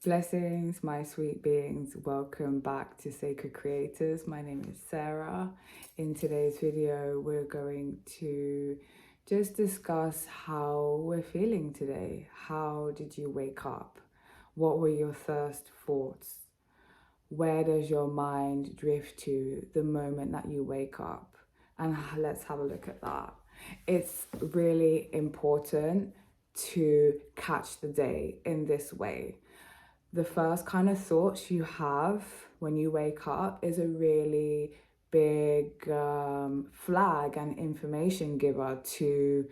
Blessings, my sweet beings. Welcome back to Sacred Creators. My name is Sarah. In today's video, we're going to just discuss how we're feeling today. How did you wake up? What were your first thoughts? Where does your mind drift to the moment that you wake up? And let's have a look at that. It's really important to catch the day in this way. The first kind of thoughts you have when you wake up is a really big flag and information giver to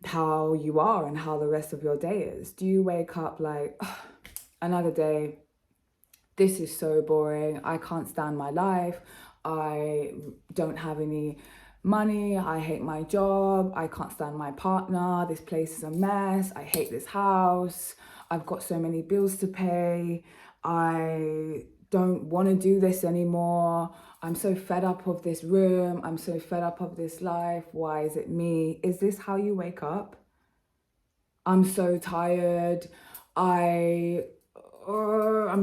how you are and how the rest of your day is. Do you wake up like, oh, another day, this is so boring, I can't stand my life, I don't have any money, I hate my job, I can't stand my partner, this place is a mess, I hate this house, I've got so many bills to pay, I don't want to do this anymore, I'm so fed up of this room, I'm so fed up of this life, why is it me? Is this how you wake up? I'm so tired, I'm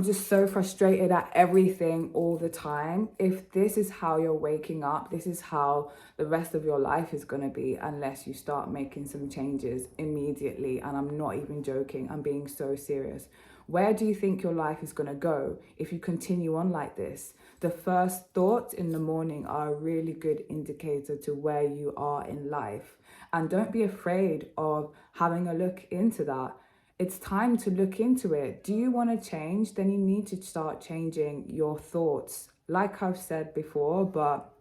just so frustrated at everything all the time. If this is how you're waking up, this is how the rest of your life is going to be unless you start making some changes immediately. And I'm not even joking, I'm being so serious. Where do you think your life is going to go if you continue on like this? The first thoughts in the morning are a really good indicator to where you are in life. And don't be afraid of having a look into that. It's time to look into it. Do you want to change? Then you need to start changing your thoughts. Like I've said before, but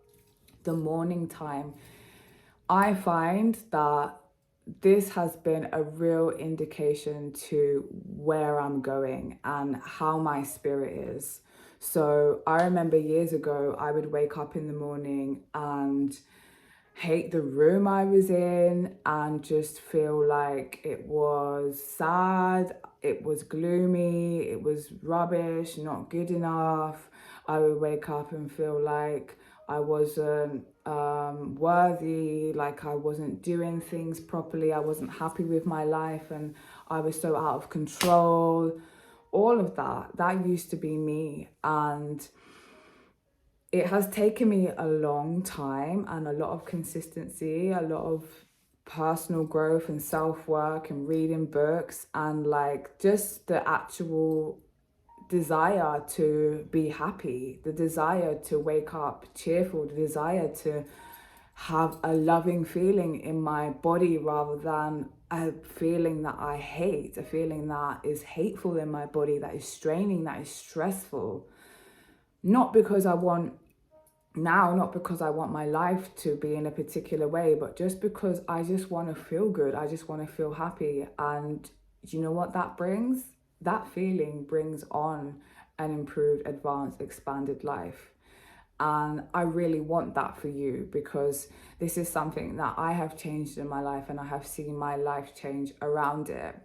the morning time, I find that this has been a real indication to where I'm going and how my spirit is. So I remember years ago, I would wake up in the morning and hate the room I was in and just feel like it was sad, it was gloomy, it was rubbish, not good enough. I would wake up and feel like I wasn't worthy, like I wasn't doing things properly, I wasn't happy with my life and I was so out of control. All of that used to be me, and it has taken me a long time and a lot of consistency, a lot of personal growth and self-work and reading books and like just the actual desire to be happy, the desire to wake up cheerful, the desire to have a loving feeling in my body rather than a feeling that I hate, a feeling that is hateful in my body, that is straining, that is stressful. Not because I want my life to be in a particular way, but just because I just want to feel good. I just want to feel happy. And do you know what that brings? That feeling brings on an improved, advanced, expanded life. And I really want that for you because this is something that I have changed in my life and I have seen my life change around it.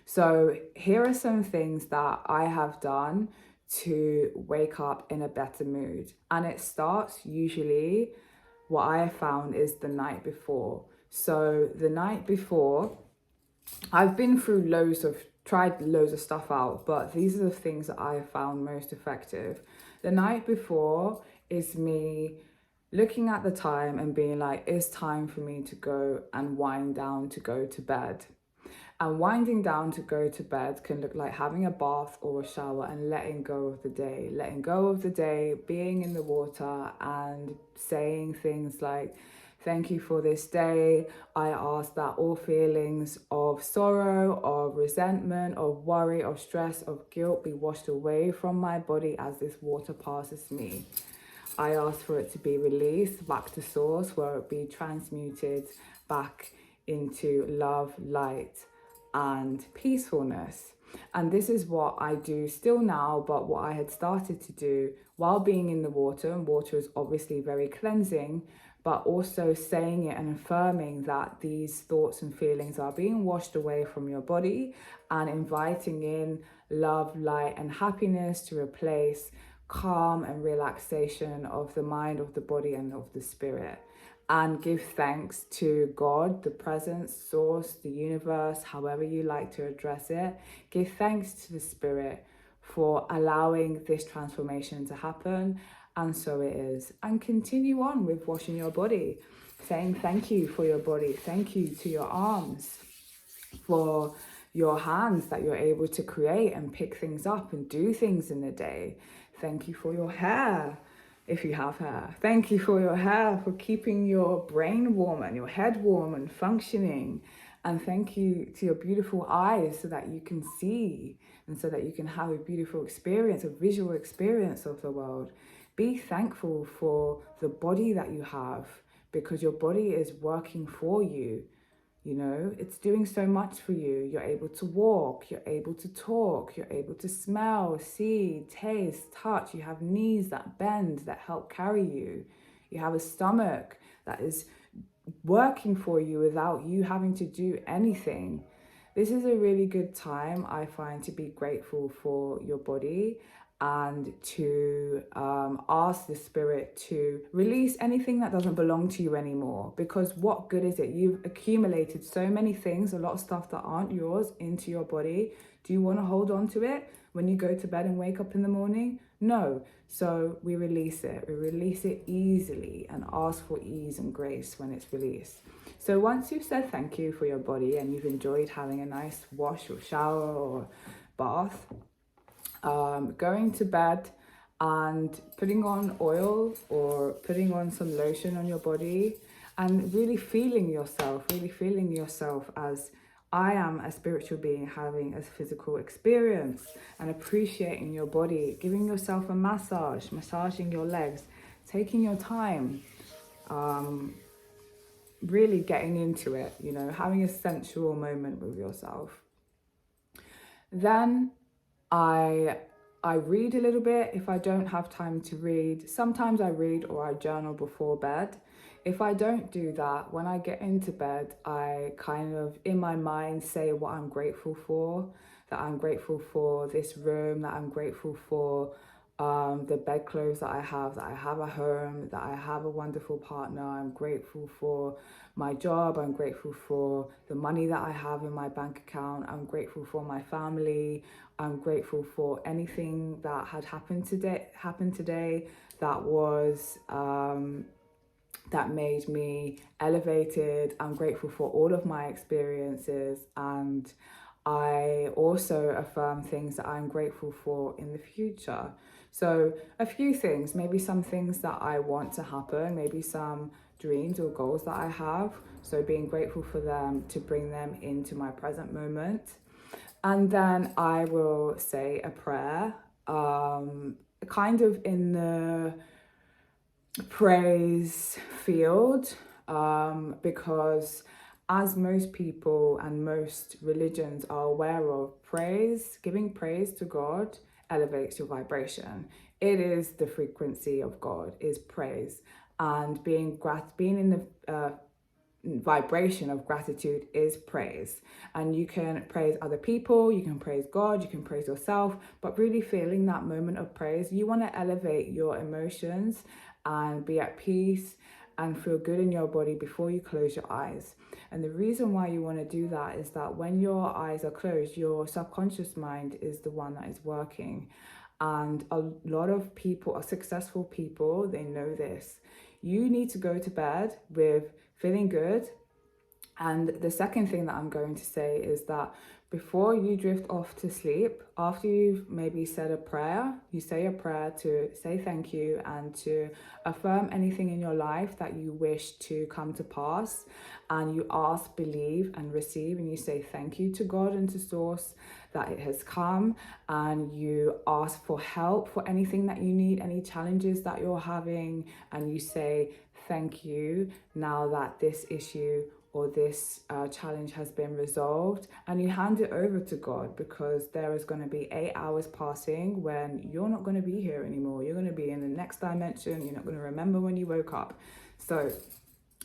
So here are some things that I have done to wake up in a better mood. And it starts usually, what I have found is the night before. So the night before, I've been through tried loads of stuff out, but these are the things that I have found most effective. The night before is me looking at the time and being like, it's time for me to go and wind down to go to bed. And winding down to go to bed can look like having a bath or a shower and letting go of the day, being in the water and saying things like, thank you for this day. I ask that all feelings of sorrow, of resentment, of worry, of stress, of guilt be washed away from my body as this water passes me. I ask for it to be released back to source, where it be transmuted back into love, light, and peacefulness. And this is what I do still now, but what I had started to do while being in the water, and water is obviously very cleansing, but also saying it and affirming that these thoughts and feelings are being washed away from your body and inviting in love, light, and happiness to replace calm and relaxation of the mind, of the body, and of the spirit. and give thanks to God, the presence, source, the universe, however you like to address it. Give thanks to the Spirit for allowing this transformation to happen, and so it is. And continue on with washing your body, saying thank you for your body, thank you to your arms, for your hands that you're able to create and pick things up and do things in the day. Thank you for your hair, if you have hair. Thank you for your hair, for keeping your brain warm and your head warm and functioning. And thank you to your beautiful eyes so that you can see and so that you can have a beautiful experience, a visual experience of the world. Be thankful for the body that you have, because your body is working for you. You know, it's doing so much for you. You're able to walk, you're able to talk, you're able to smell, see, taste, touch. You have knees that bend, that help carry you. You have a stomach that is working for you without you having to do anything. This is a really good time, I find, to be grateful for your body and to ask the Spirit to release anything that doesn't belong to you anymore. Because what good is it? You've accumulated so many things, a lot of stuff that aren't yours, into your body. Do you want to hold on to it when you go to bed and wake up in the morning? No. So we release it. We release it easily and ask for ease and grace when it's released. So once you've said thank you for your body and you've enjoyed having a nice wash or shower or bath, going to bed and putting on oil or putting on some lotion on your body and really feeling yourself as I am a spiritual being having a physical experience, and appreciating your body, giving yourself a massage, massaging your legs, taking your time, really getting into it, you know, having a sensual moment with yourself. Then I read a little bit if I don't have time to read. Sometimes I read or I journal before bed. If I don't do that, when I get into bed, I kind of, in my mind, say what I'm grateful for, that I'm grateful for this room, that I'm grateful for the bedclothes that I have a home, that I have a wonderful partner. I'm grateful for my job. I'm grateful for the money that I have in my bank account. I'm grateful for my family. I'm grateful for anything that had happened today that was that made me elevated. I'm grateful for all of my experiences, and I also affirm things that I'm grateful for in the future. So a few things, maybe some things that I want to happen, maybe some dreams or goals that I have. So being grateful for them to bring them into my present moment. And then I will say a prayer, kind of in the praise field, because as most people and most religions are aware of, praise, giving praise to God elevates your vibration. It is the frequency of God, is praise. And being in the vibration of gratitude is praise. And you can praise other people, you can praise God, you can praise yourself, but really feeling that moment of praise, you want to elevate your emotions and be at peace and feel good in your body before you close your eyes. And the reason why you want to do that is that when your eyes are closed, your subconscious mind is the one that is working. And a lot of people, successful people, they know this. You need to go to bed with feeling good. And the second thing that I'm going to say is that before you drift off to sleep, after you've maybe said a prayer, you say a prayer to say thank you and to affirm anything in your life that you wish to come to pass. And you ask, believe, and receive, and you say thank you to God and to Source that it has come. And you ask for help for anything that you need, any challenges that you're having, and you say thank you now that this issue or this challenge has been resolved, and you hand it over to God, because there is going to be 8 hours passing when you're not going to be here anymore. You're going to be in the next dimension. You're not going to remember when you woke up. So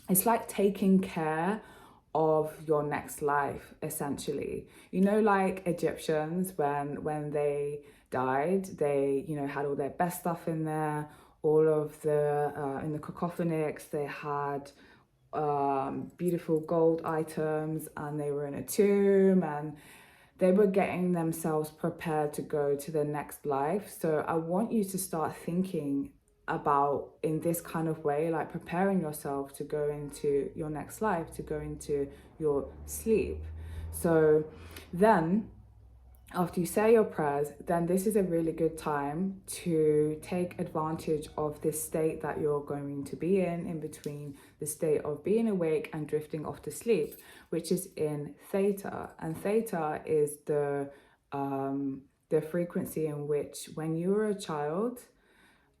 it's like taking care of your next life, essentially. You know, like Egyptians, when they died, they, you know, had all their best stuff in there, all of the in the cacophonics, they had beautiful gold items, and they were in a tomb, and they were getting themselves prepared to go to the next life. So I want you to start thinking about in this kind of way, like preparing yourself to go into your next life, to go into your sleep. So then after you say your prayers, then this is a really good time to take advantage of this state that you're going to be in between the state of being awake and drifting off to sleep, which is in theta. And theta is the frequency in which, when you were a child,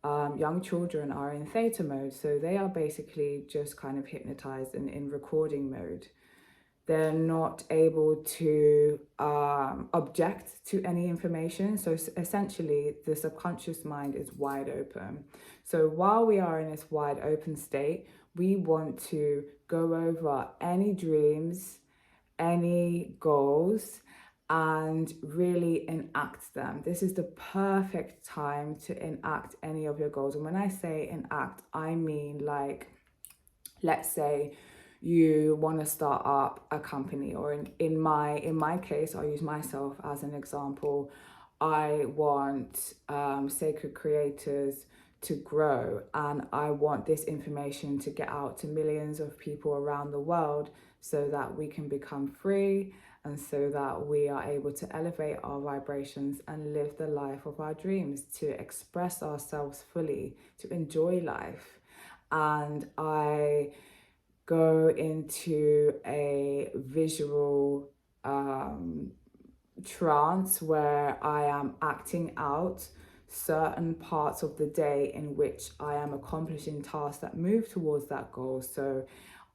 young children are in theta mode. So they are basically just kind of hypnotized and in recording mode. They're not able to object to any information. So essentially, the subconscious mind is wide open. So while we are in this wide open state, we want to go over any dreams, any goals, and really enact them. This is the perfect time to enact any of your goals. And when I say enact, I mean, like, let's say you want to start up a company, or in my case, I'll use myself as an example. I want Sacred Creators to grow, and I want this information to get out to millions of people around the world so that we can become free, and so that we are able to elevate our vibrations and live the life of our dreams, to express ourselves fully, to enjoy life. And I go into a visual trance where I am acting out certain parts of the day in which I am accomplishing tasks that move towards that goal. So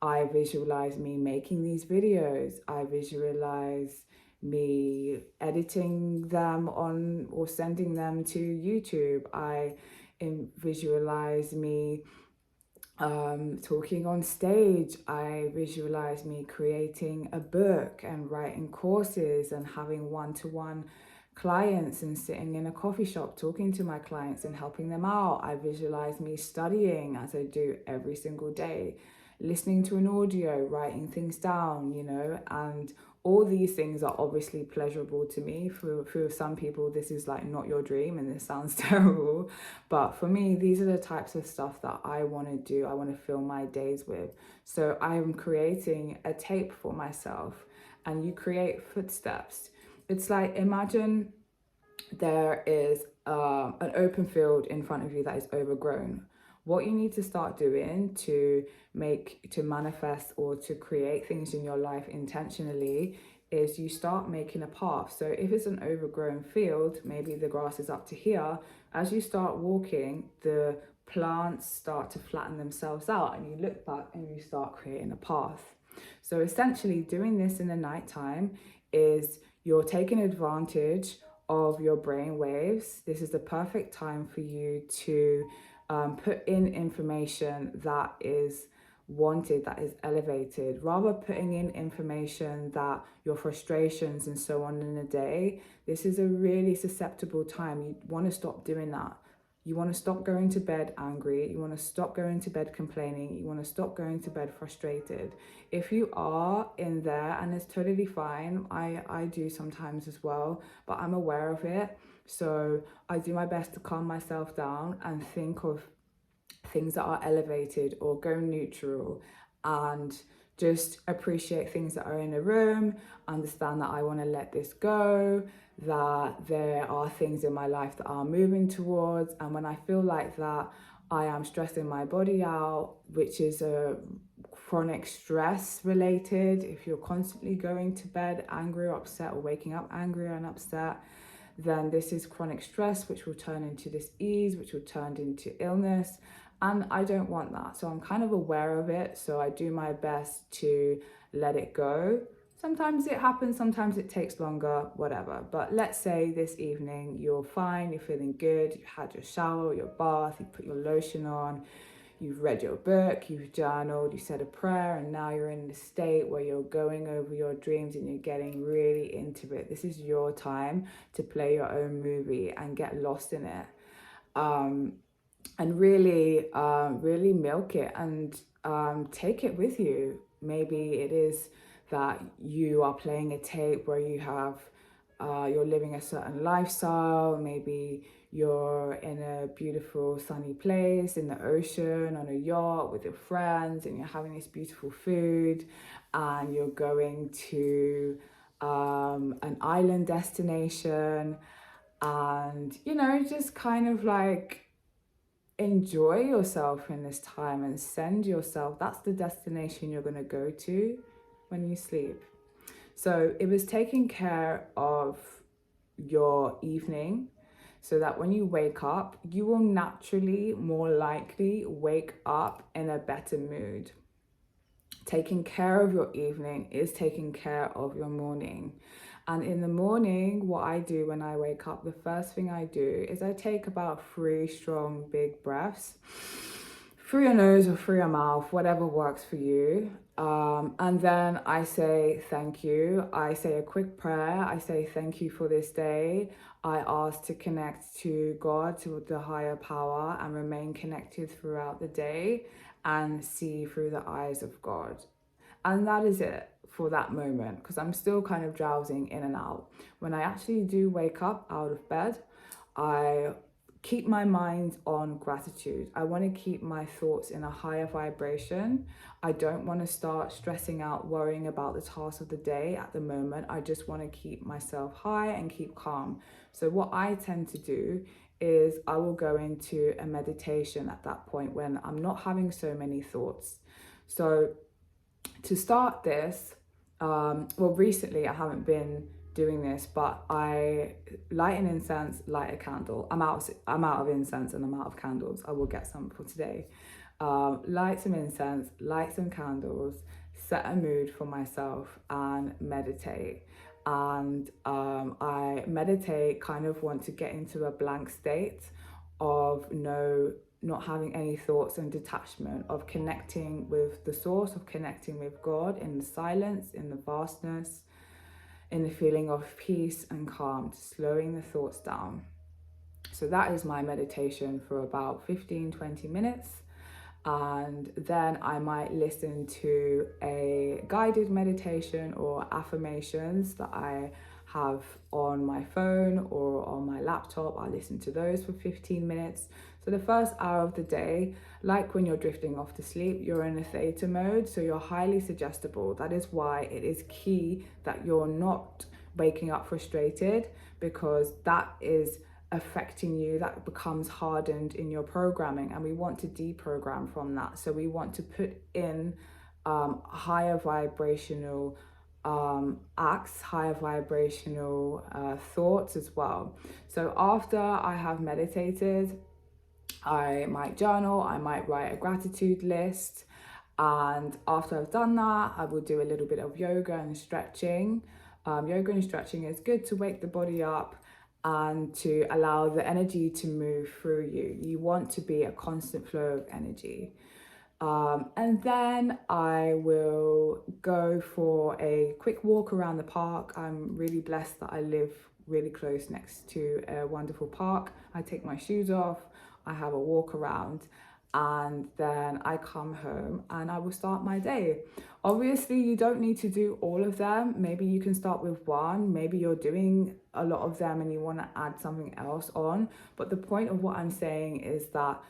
I visualize me making these videos. I visualize me editing them on or sending them to YouTube. I visualize me talking on stage. I visualize me creating a book and writing courses and having one-to-one clients and sitting in a coffee shop talking to my clients and helping them out. I visualize me studying, as I do every single day, listening to an audio, writing things down, and all these things are obviously pleasurable to me. For some people, this is like not your dream and this sounds terrible. But for me, these are the types of stuff that I want to do. I want to fill my days with. So I'm creating a tape for myself, and you create footsteps. It's like, imagine there is an open field in front of you that is overgrown. What you need to start doing to manifest or to create things in your life intentionally is you start making a path. So if it's an overgrown field, maybe the grass is up to here, as you start walking, the plants start to flatten themselves out, and you look back and you start creating a path. So essentially, doing this in the nighttime is you're taking advantage of your brain waves. This is the perfect time for you to put in information that is wanted, that is elevated, rather putting in information that your frustrations and so on in a day. This is a really susceptible time. You want to stop doing that. You want to stop going to bed angry. You want to stop going to bed complaining. You want to stop going to bed frustrated. If you are in there, and it's totally fine, I do sometimes as well, but I'm aware of it. So I do my best to calm myself down and think of things that are elevated, or go neutral, and just appreciate things that are in a room, understand that I want to let this go, that there are things in my life that are moving towards. And when I feel like that, I am stressing my body out, which is a chronic stress related. If you're constantly going to bed angry or upset, or waking up angry and upset, then this is chronic stress, which will turn into dis-ease, which will turn into illness. And I don't want that. So I'm kind of aware of it. So I do my best to let it go. Sometimes it happens, sometimes it takes longer, whatever. But let's say this evening you're fine, you're feeling good, you had your shower, your bath, you put your lotion on, you've read your book, you've journaled, you said a prayer, and now you're in the state where you're going over your dreams and you're getting really into it. This is your time to play your own movie and get lost in it. And really milk it. And take it with you. Maybe it is that you are playing a tape where you have you're living a certain lifestyle. Maybe you're in a beautiful sunny place in the ocean on a yacht with your friends, and you're having this beautiful food, and you're going to an island destination, and just kind of like enjoy yourself in this time and send yourself. That's the destination you're going to go to when you sleep. So it was taking care of your evening so that when you wake up, you will naturally, more likely, wake up in a better mood. Taking care of your evening is taking care of your morning. And in the morning, what I do when I wake up, the first thing I do is I take about 3 strong, big breaths through your nose or through your mouth, whatever works for you. And then I say thank you. I say a quick prayer. I say thank you for this day. I ask to connect to God, to the higher power, and remain connected throughout the day and see through the eyes of God. And that is it for that moment, because I'm still kind of drowsing in and out. When I actually do wake up out of bed, I keep my mind on gratitude. I want to keep my thoughts in a higher vibration. I don't want to start stressing out, worrying about the tasks of the day at the moment. I just want to keep myself high and keep calm. So what I tend to do is I will go into a meditation at that point when I'm not having so many thoughts. So to start this, recently I haven't been doing this, but I light an incense, light a candle. I'm out of incense and I'm out of candles. I will get some for today. Light some incense, light some candles, set a mood for myself and meditate. And I meditate, kind of want to get into a blank state of not having any thoughts and detachment, of connecting with the source, of connecting with God in the silence, in the vastness, in the feeling of peace and calm, slowing the thoughts down. So that is my meditation for about 15-20 minutes. And then I might listen to a guided meditation or affirmations that I have on my phone or on my laptop. I listen to those for 15 minutes. So the first hour of the day, like when you're drifting off to sleep, you're in a theta mode, so you're highly suggestible. That is why it is key that you're not waking up frustrated, because that is affecting you, that becomes hardened in your programming, and we want to deprogram from that. So we want to put in higher vibrational acts, higher vibrational thoughts as well. So after I have meditated, I might journal, I might write a gratitude list, and after I've done that, I will do a little bit of yoga and stretching. Yoga and stretching is good to wake the body up and to allow the energy to move through you. You want to be a constant flow of energy. And then I will go for a quick walk around the park. I'm really blessed that I live really close next to a wonderful park. I take my shoes off, I have a walk around, and then I come home and I will start my day. Obviously, you don't need to do all of them. Maybe you can start with one. Maybe you're doing a lot of them and you want to add something else on. But the point of what I'm saying is that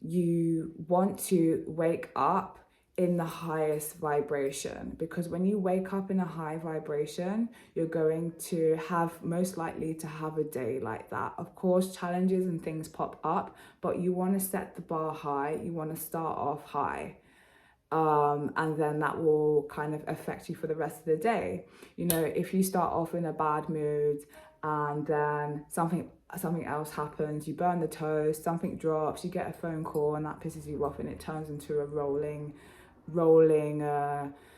you want to wake up in the highest vibration, because when you wake up in a high vibration, you're going to have, most likely to have a day like that. Of course, challenges and things pop up, but you want to set the bar high. You want to start off high. And then that will kind of affect you for the rest of the day. If you start off in a bad mood and then something else happens, you burn the toast, something drops, you get a phone call and that pisses you off, and it turns into a rolling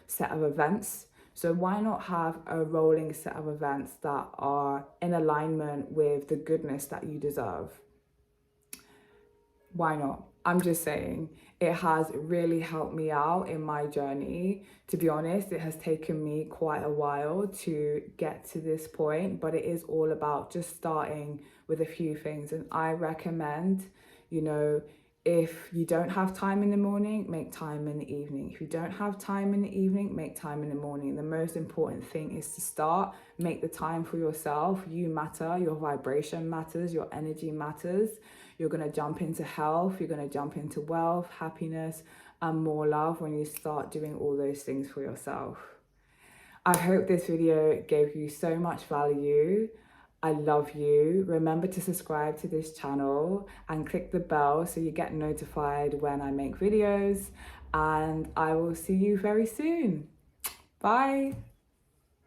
set of events. So why not have a rolling set of events that are in alignment with the goodness that you deserve? Why not? I'm just saying, it has really helped me out in my journey. To be honest, it has taken me quite a while to get to this point, but it is all about just starting with a few things. And I recommend, If you don't have time in the morning, make time in the evening. If you don't have time in the evening, make time in the morning. The most important thing is to start, make the time for yourself. You matter, your vibration matters, your energy matters. You're going to jump into health, you're going to jump into wealth, happiness, and more love when you start doing all those things for yourself. I hope this video gave you so much value. I love you. Remember to subscribe to this channel and click the bell so you get notified when I make videos. And I will see you very soon. Bye.